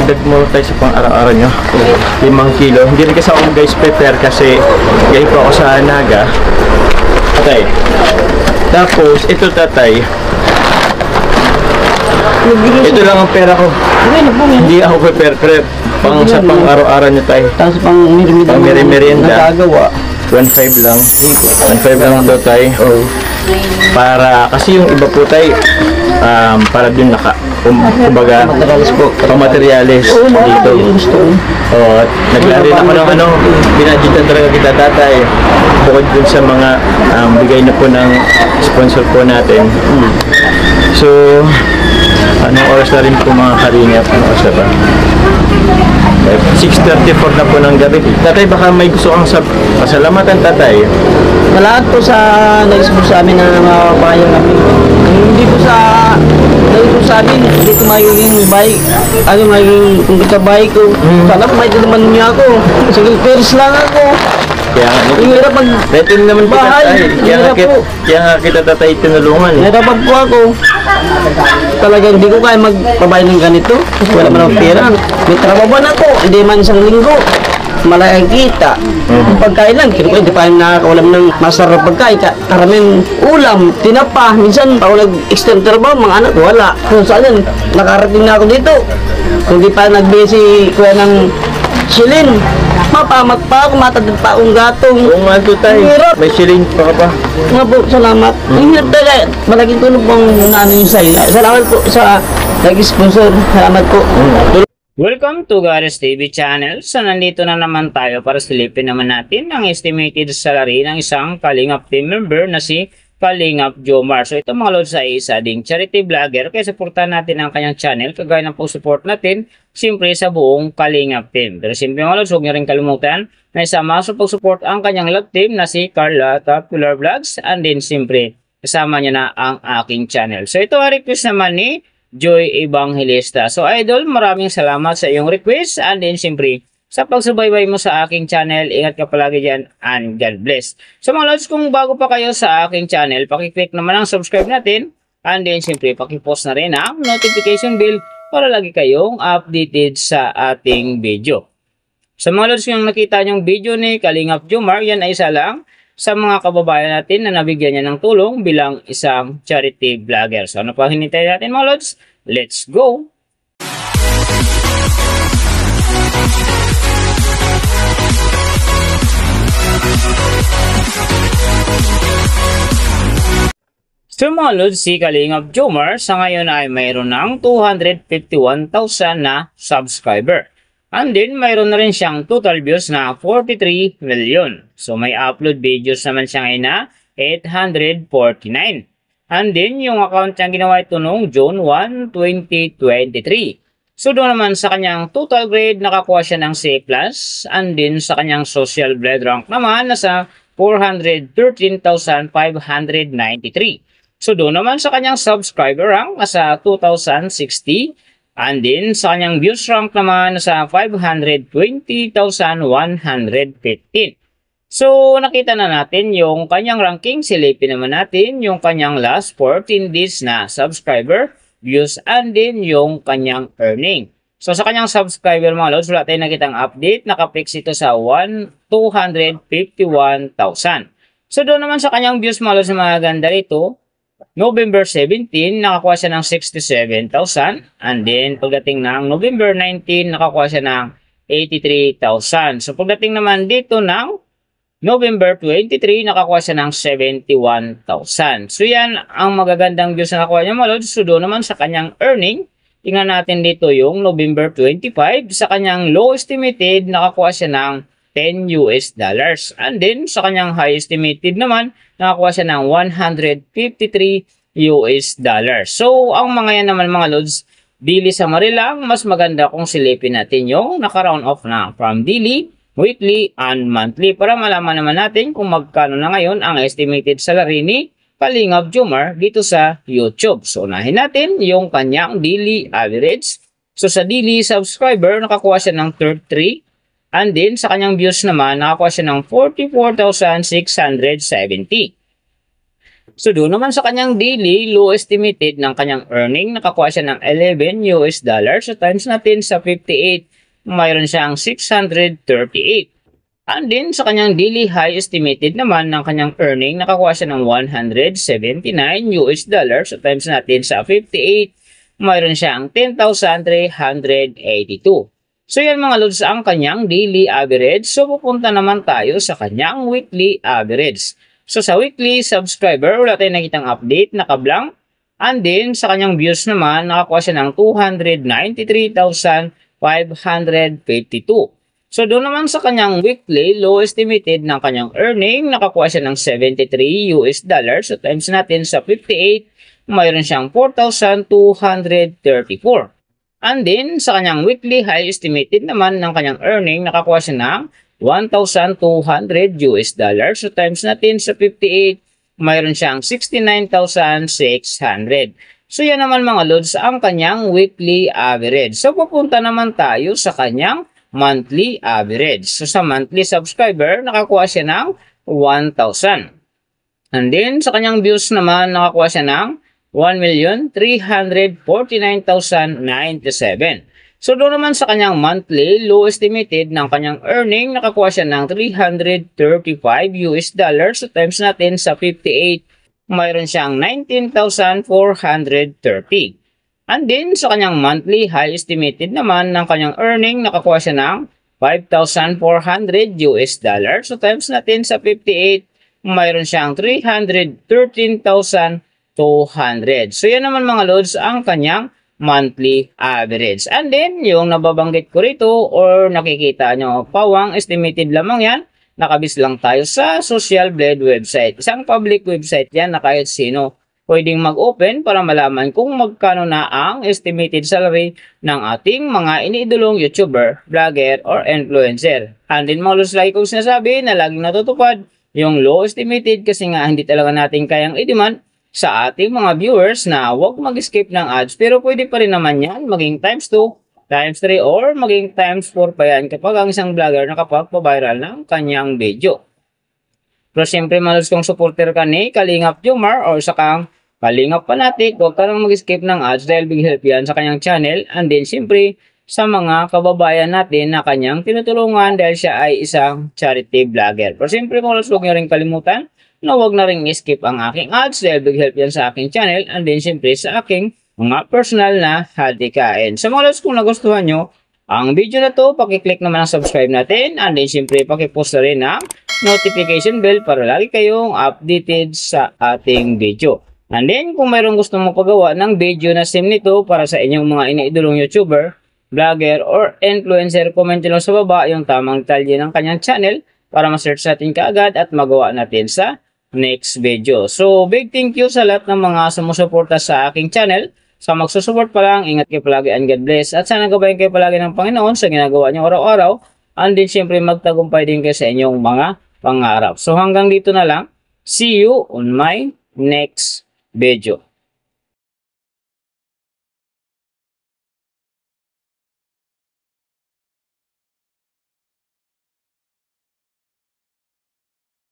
dagdag mo tayo sa pang-araw-araw nyo. 5 kilo. Hindi rin kasi ako guys prepare kasi galing po ako sa Naga. Tatay. Tapos, ito tatay. Ito lang ang pera ko. Hindi ako prepare pang sa pang-araw-araw nyo tayo. Tapos pang merienda. Nagagawa. 1.5 lang. 1.5 lang ito tayo. Para, kasi yung iba po tayo, para dun kumbaga, pang-materialis dito. Oo, naglari na ako ng binadgetan talaga kita tatay. Bukod dun sa mga bigay na po ng sponsor po natin. So, anong oras na rin po mga karingap? Anong oras na ba? 6:34 na po ng gabi. Tatay, baka may gusto kang pasalamatan, tatay. Sa lahat po sa nag-sponsor sa amin na mga kabayan namin. Hindi po sa amin, hindi ko magiging bike. Ano magiging kung kita-bike ko. Sana may naman niya ako. Single pairs lang ako. Kaya hirap pag natin naman bahay. Kaya nga kita tatay tinulungan. Nahirapan po ako. Talaga hindi ko kaya magpabay ng ganito. Wala man akong pera. May trabaho na ako. Hindi man isang linggo. Malaking kita. Pagkain lang. Hindi pa nakakawalam ng masarap pagkain. Karaming ulam, tinapa. Minsan ako nag-extend trabaho, mga anak wala. Kung saan yan, nakarating na ako dito. Kung di pa nagbisi kuya ng silin. Mapamak pa ako, matagad pa akong gatong. Oo nga ito tayo. May siling pa ka pa. Nga po, salamat. Ang hirap talaga. Malaking tulong pong naano yung sa'yo. Salamat po sa nag-sponsor. Salamat po. Welcome to Gares TV channel. So nandito na naman tayo para silipin naman natin ang estimated salary ng isang Kalingap team member na si Kalingap Jomar. So ito mga lods ay isa ding charity vlogger kaya supportan natin ang kanyang channel kagaya ng po-support natin siyempre sa buong Kalingap team. Pero siyempre mga lods, huwag niyo rin kalimutan na isama sa pag-support ang kanyang love team na si Carla Popular Vlogs and then siyempre kasama niya na ang aking channel. So ito ang request naman ni Joy Evangelista. So idol, maraming salamat sa iyong request and then siyempre sa pagsubaybay mo sa aking channel. Ingat ka palagi dyan and God bless. So mga lods, kung bago pa kayo sa aking channel, pakiclick naman ang subscribe natin and then siyempre pakipost na rin ang notification bell para lagi kayong updated sa ating video. Sa mga lods, yung nakita nyong video ni Kalingap Jomar, yan ay isa lang sa mga kababayan natin na nabigyan niya ng tulong bilang isang charity vlogger. So ano pa hinintay natin mga lods? Let's go! So mga lods, si Kalingap Jomar sa ngayon ay mayroon ng 251,000 na subscriber. And then mayroon na rin siyang total views na 43 million. So may upload videos naman siya ngayon na 849. And then yung account niya ginawa ito noong June 1, 2023. So doon naman sa kanyang total grade nakakuha siya ng C+. And then sa kanyang social grade rank naman nasa 413,593. So doon naman sa kanyang subscriber rank nasa 2,060. And then sa kanyang views rank naman nasa 520,115. So nakita na natin yung kanyang ranking. Silipin naman natin yung kanyang last 14 days na subscriber, views, and then yung kanyang earning. So sa kanyang subscriber mga lods, wala tayong nakitang update. Nakapix ito sa 251,000. So doon naman sa kanyang views mga lods, mga ganda rito. November 17, nakakuha siya ng 67,000. And then, pagdating ng November 19, nakakuha siya ng 83,000. So, pagdating naman dito ng November 23, nakakuha siya ng 71,000. So, yan ang magagandang views na nakuha niya mga lods. So, doon naman sa kanyang earning, tingnan natin dito yung November 25. Sa kanyang low estimated, nakakuha siya ng $10 US. And then, sa kanyang high estimated naman, nakakuha siya ng $153 US. So, ang mga yan naman mga lods, daily summary lang, mas maganda kung silipin natin yung naka-round off na from daily, weekly, and monthly para malaman naman natin kung magkano na ngayon ang estimated salary ni Kalingap Jomar dito sa YouTube. So, unahin natin yung kanyang daily average. So, sa daily subscriber, nakakuha siya ng 33. And then, sa kanyang views naman, nakakuha siya ng 44,670. So doon naman sa kanyang daily, low estimated ng kanyang earning, nakakuha siya ng $11 So times natin sa 58, mayroon siyang 638. And then sa kanyang daily high estimated naman ng kanyang earning, nakakuha siya ng $179 So times natin sa 58, mayroon siyang 10,382. So yan mga lods ang kanyang daily average. So pupunta naman tayo sa kanyang weekly average. So sa weekly subscriber, wala tayong nakitang update, nakablank. And then sa kanyang views naman, nakakuha siya ng 293,552. So doon naman sa kanyang weekly, low estimated ng kanyang earning, nakakuha siya ng $73 So times natin sa 58, mayroon siyang 4,234. And then sa kanyang weekly high estimated naman ng kanyang earning, nakakuha siya ng $1,200 So times natin sa 58, mayroon siyang 69,600. So yan naman mga lods ang kanyang weekly average. So pupunta naman tayo sa kanyang monthly average. So sa monthly subscriber, nakakuha siya ng 1,000. And then sa kanyang views naman, nakakuha siya ng 1,349,097. So doon naman sa kanyang monthly, low estimated ng kanyang earning, nakakuha siya ng $335 So times natin sa 58, mayroon siyang 19,430. And then sa kanyang monthly high estimated naman ng kanyang earning, nakakuha siya ng $5,400 So times natin sa 58, mayroon siyang 313,200. So yan naman mga lods ang kanyang monthly average. And then yung nababanggit ko rito or nakikita nyo, pawang estimated lamang yan. Nakabis lang tayo sa Social Blade website. Isang public website yan na kahit sino pwedeng mag-open para malaman kung magkano na ang estimated salary ng ating mga iniidolong YouTuber, vlogger, or influencer. And then mga lods, lagi kong sinasabi na laging natutupad yung low estimated kasi nga hindi talaga natin kayang i-demand sa ating mga viewers na huwag mag-skip ng ads, pero pwede pa rin naman yan maging times 2, times 3, or maging times 4 pa yan kapag ang isang vlogger nakapagpa-viral ng kanyang video. Pero siyempre malos kung supporter ka ni Kalingap Jomar or sa kang Kalingap Fanatic, huwag ka nang mag-skip ng ads dahil big help yan sa kanyang channel. And then siyempre sa mga kababayan natin na kanyang tinutulungan dahil siya ay isang charity vlogger. Pero siyempre malos huwag nyo rin kalimutan na huwag na rin skip ang aking ads dahil big help yan sa aking channel and then siyempre sa aking mga personal na hadikain. Sa mga lods, kung nagustuhan nyo ang video na to, pakiclick naman ang subscribe natin and then siyempre pakipost na rin ang notification bell para lagi kayong updated sa ating video. And then kung mayroong gusto mong pagawa ng video na sim nito para sa inyong mga iniidolong YouTuber, vlogger, or influencer, comment nyo lang sa baba yung tamang detalye ng kanyang channel para ma-search natin kaagad at magawa natin sa next video. So, big thank you sa lahat ng mga sumusuporta sa aking channel. Sa magsusupport pa lang, ingat kayo palagi and God bless. At sana gabayan kayo palagi ng Panginoon sa ginagawa niyo araw-araw. And din syempre magtagumpay din kayo sa inyong mga pangarap. So, hanggang dito na lang. See you on my next video.